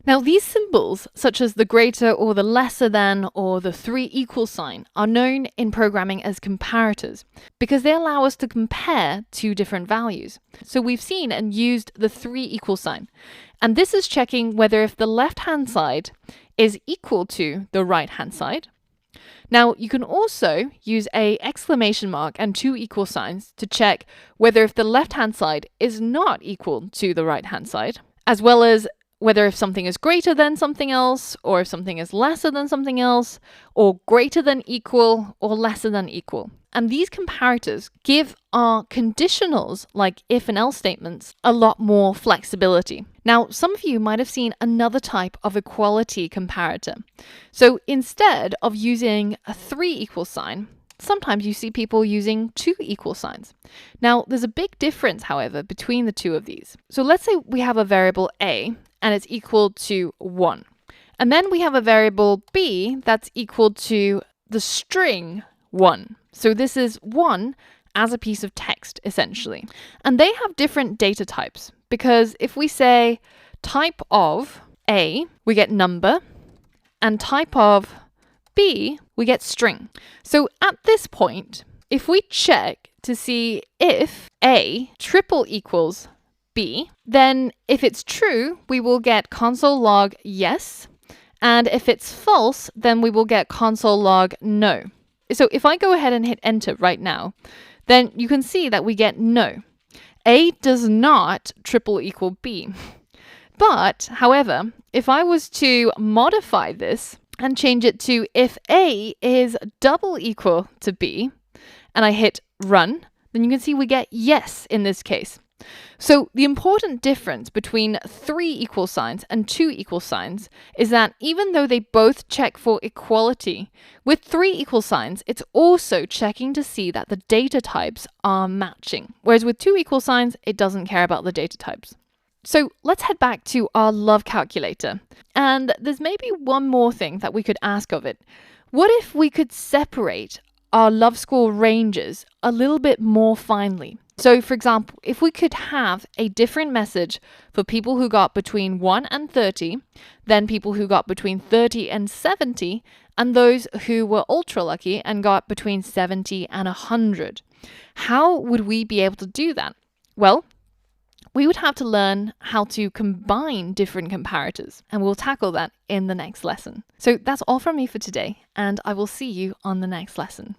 Now, these symbols, such as the greater or the lesser than or the 3 equal sign, are known in programming as comparators because they allow us to compare two different values. So we've seen and used the 3 equal sign, and this is checking whether if the left-hand side is equal to the right-hand side. Now, you can also use a exclamation mark and 2 equal signs to check whether if the left-hand side is not equal to the right-hand side, as well as whether if something is greater than something else, or if something is lesser than something else, or greater than equal, or lesser than equal. And these comparators give our conditionals, like if and else statements, a lot more flexibility. Now, some of you might have seen another type of equality comparator. So instead of using a 3 equal sign, sometimes you see people using 2 equal signs. Now, there's a big difference, however, between the two of these. So let's say we have a variable a, and it's equal to 1. And then we have a variable b that's equal to the string 1. So this is 1 as a piece of text, essentially. And they have different data types, because if we say type of a, we get number, and type of b, we get string. So at this point, if we check to see if a triple equals b, then if it's true, we will get console log yes. And if it's false, then we will get console log no. So if I go ahead and hit enter right now, then you can see that we get no. A does not triple equal b. But, however, if I was to modify this and change it to if a is double equal to b, and I hit run, then you can see we get yes in this case. So the important difference between 3 equal signs and 2 equal signs is that even though they both check for equality, with 3 equal signs, it's also checking to see that the data types are matching. Whereas with 2 equal signs, it doesn't care about the data types. So let's head back to our love calculator. And there's maybe one more thing that we could ask of it. What if we could separate our love score ranges a little bit more finely? So, for example, if we could have a different message for people who got between 1 and 30, then people who got between 30 and 70, and those who were ultra lucky and got between 70 and 100. How would we be able to do that? Well, we would have to learn how to combine different comparators, and we'll tackle that in the next lesson. So that's all from me for today, and I will see you on the next lesson.